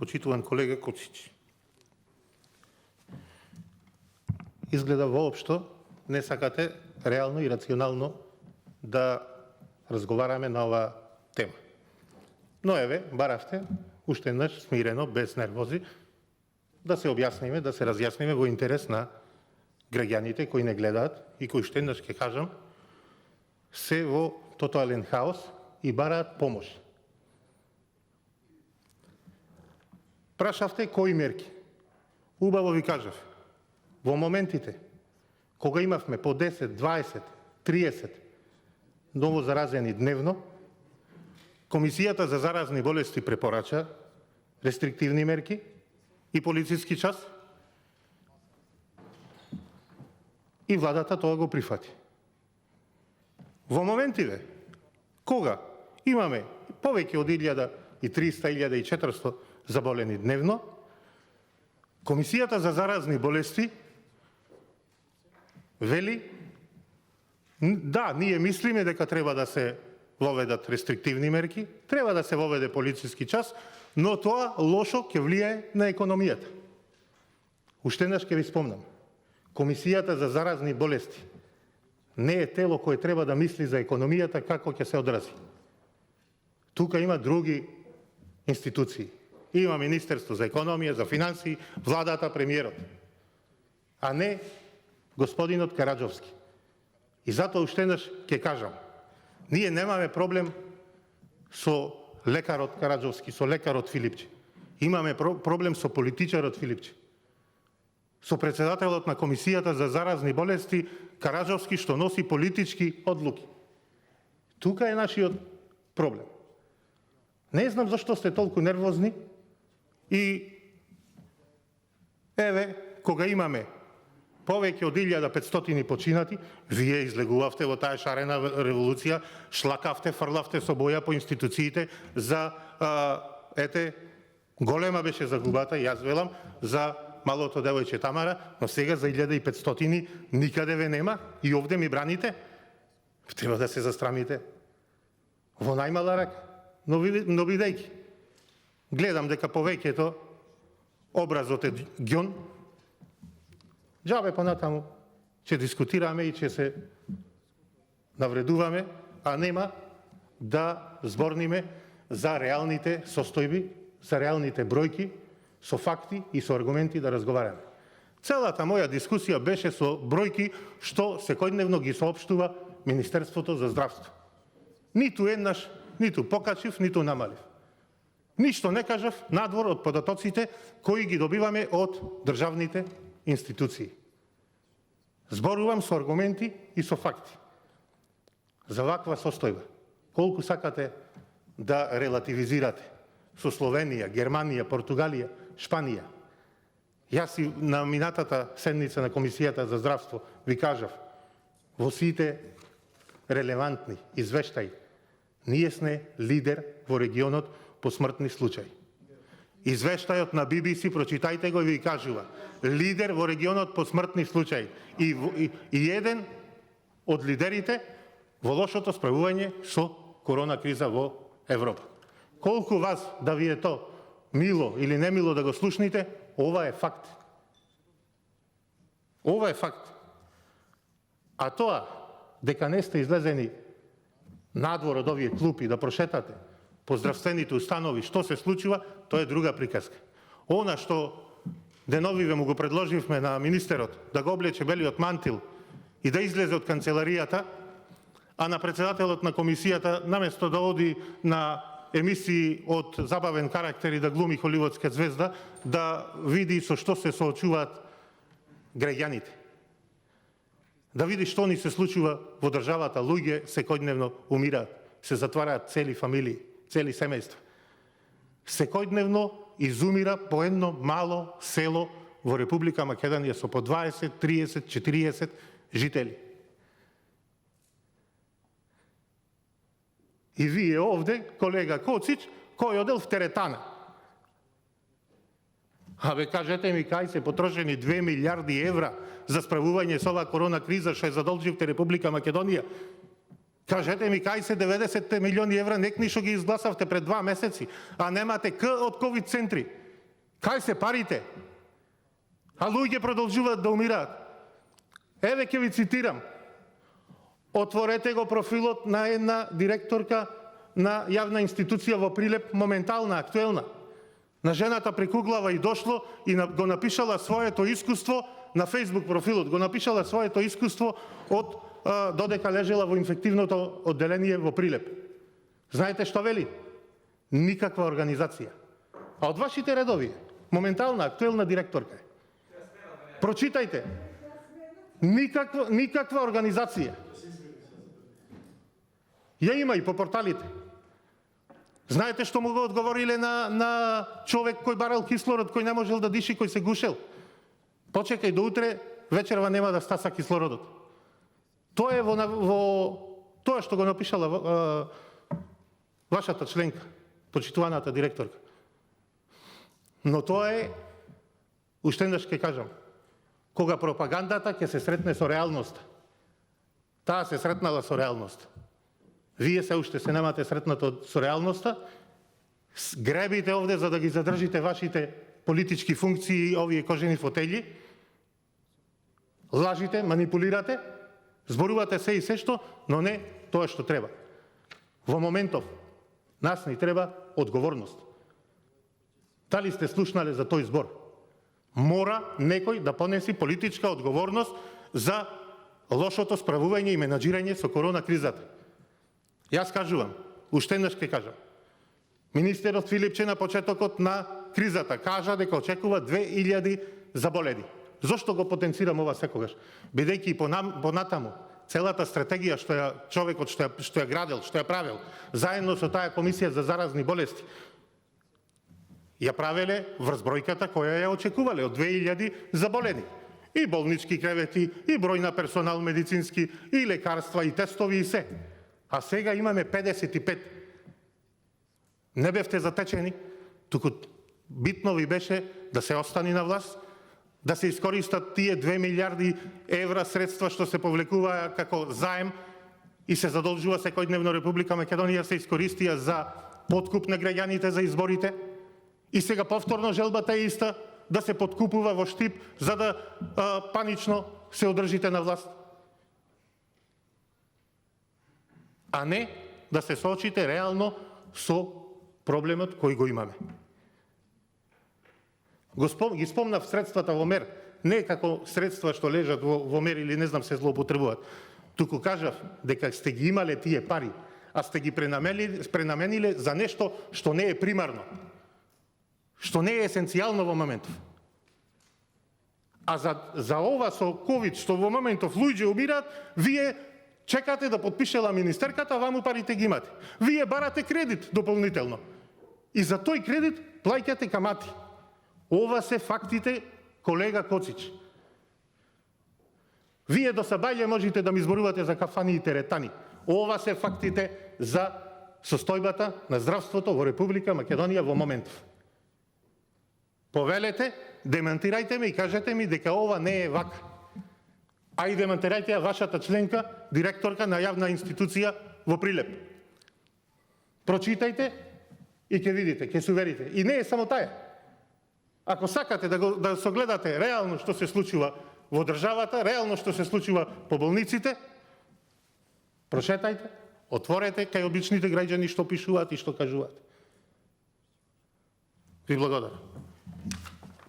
почитуван колега Коцич. Изгледа воопшто не сакате реално и рационално да разговараме на оваа тема. Но еве, баравте, уште еднаш смирено, без нервози, да се објасниме, да се разјасниме во интерес на граѓаните кои не гледаат и кои уште еднаш ќе кажам, се во тотален хаос и бараат помош. Прашавте кои мерки. Убаво ви кажав, во моментите кога имавме по 10, 20, 30 ново заразени дневно, Комисијата за заразни болести препорача рестриктивни мерки и полициски час и владата тоа го прифати. Во моментите кога имаме повеќе од 1300-1400 заболени дневно, Комисијата за заразни болести вели да, ние мислиме дека треба да се воведат рестриктивни мерки, треба да се воведе полициски час, но тоа лошо ќе влијае на економијата. Уште еднаш ќе ви спомнам. Комисијата за заразни болести не е тело кое треба да мисли за економијата како ќе се одрази. Тука има други институции. Има Министерство за економија, за финансии, владата, премиерот, а не господинот Караджовски. И затоа уште еднаш ќе кажам, ние немаме проблем со лекарот Караджовски, со лекарот Филипче. Имаме проблем со политичарот Филипче. Со председателот на Комисијата за заразни болести Караджовски, што носи политички одлуки. Тука е нашиот проблем. Не знам зашто сте толку нервозни и еве, кога имаме повеќе од 1500 починати, вие излегувавте во таа шарена револуција, шлакавте, фрлавте со боја по институциите за, голема беше загубата, јас велам, за малото девојче Тамара, но сега за 1500 никаде ве нема и овде ми браните. Треба да се застрамите. Во најмала рака, но бидејќи гледам дека повеќето образот е ѓон, џабе понатаму ќе дискутираме и ќе се навредуваме, а нема да зборниме за реалните состојби, за реалните бројки, со факти и со аргументи да разговараме. Целата моја дискусија беше со бројки што секојдневно ги соопштува Министерството за здравство. Ниту еднаш, ниту покачив, ниту намалив. Ништо не кажав надвор од податоците кои ги добиваме од државните институции. Зборувам со аргументи и со факти. За ваква состојба, колку сакате да релативизирате со Словенија, Германија, Португалија, Шпанија. Јас и на минатата седница на Комисијата за здравство ви кажав, во сите релевантни извештаи, ние сме лидер во регионот по смртни случаи. Извештајот на BBC, прочитајте го и ви кажува, лидер во регионот по смртни случаи и еден од лидерите во лошото справување со корона криза во Европа. Колку вас да ви е то мило или немило да го слушните, ова е факт. Ова е факт. А тоа, дека не сте излезени надвор од овие клупи да прошетате по здравствените установи што се случува, тоа е друга приказка. Она што деновиве му го предложивме на министерот да го облече белиот мантил и да излезе од канцеларијата, а на председателот на комисијата наместо да оди на емисии од забавен карактер и да глуми холивудска звезда, да види со што се соочуваат граѓаните. Да види што ни се случува во државата, луѓе секојдневно умираат, се затвараат цели фамилии, цели семејства. Секојдневно изумира по едно мало село во Република Македонија со по 20, 30, 40 жители. И вие овде, колега Коцич, кој одел в теретана. Абе, кажете ми, кај се потрошени 2 милиарди евра за справување со оваа корона криза што е задолживте Република Македонија? Кажете ми, кај се 90 милиони евра некни што ги изгласавте пред 2 месеци, а немате К од ковид центри? Кај се парите? А луѓе продолжуваат да умираат. Еве ќе ви цитирам. Отворете го профилот на една директорка на јавна институција во Прилеп, моментална, актуелна. На жената прекуглава и дошло и го напишала своето искуство на Facebook профилот, го напишала своето искуство од додека лежела во инфективното одделение во Прилеп. Знаете што вели? Никаква организација. А од вашите редови, моментална, актуелна директорка. Прочитајте. Никаква организација. Ја има и по порталите. Знаете што му го одговориле на човек кој барал кислород, кој не можел да диши, кој се гушел? Почекај до утре, вечерва нема да стаса кислородот. Тоа е во тоа што го напишала вашата членка, почитуваната директорка. Но тоа е, уште еднаш ќе кажам, кога пропагандата ќе се сретне со реалноста. Таа се сретнала со реалноста. Вие се уште се немате сретнато со реалноста, гребите овде за да ги задржите вашите политички функции, овие кожени фотели, лажите, манипулирате, зборувате се и се што, но не тоа што треба. Во моментов, нас ни треба одговорност. Дали сте слушнале за тој збор? Мора некој да понеси политичка одговорност за лошото справување и менаџирање со корона кризата. Јас кажувам, уште еднаш ќе кажам. Министерот Филипче на почетокот на кризата кажа дека очекува 2000 заболени. Зошто го потенцирам ова секогаш? Бидејќи понатаму целата стратегија што ја човекот што ја градел, што ја правел, заедно со таа комисија за заразни болести, ја правеле врз бројката која ја очекувале од 2000 заболени. И болнички кревети, и број на персонал медицински, и лекарства, и тестови, и се. А сега имаме 55. Не бевте затечени, туку битно ви беше да се остани на власт, да се искористат тие 2 милиарди евра средства што се повлекуваа како заем и се задолжува секојдневно Република Македонија се искористија за подкуп на граѓаните за изборите. И сега повторно желбата е иста да се подкупува во штип за да панично се одржите на власт. А не да се соочите реално со проблемот кој го имаме. Ги спомнав средствата во мер, не како средства што лежат во мер или не знам се злоупотребуваат. Туку кажав дека сте ги имале тие пари, а сте ги пренамениле за нешто што не е примарно, што не е есенцијално во моментов. А за ова со ковид што во моментов луѓе умираат, вие чекате да подпишела министерката, ваму парите ги имате. Вие барате кредит дополнително. И за тој кредит плаќате камати. Ова се фактите, колега Коцич. Вие до сабајле можете да ми зборувате за кафани и теретани. Ова се фактите за состојбата на здравството во Република Македонија во моментов. Повелете, демантирајте ме и кажете ми дека ова не е вака. А и демантирајте ја вашата членка, директорка на јавна институција во Прилеп. Прочитајте и ќе видите, ќе се уверите. И не е само таја. Ако сакате да согледате реално што се случува во државата, реално што се случува по болниците, прочитајте, отворете кај обичните граѓани што пишуваат и што кажуваат. Ви благодарам.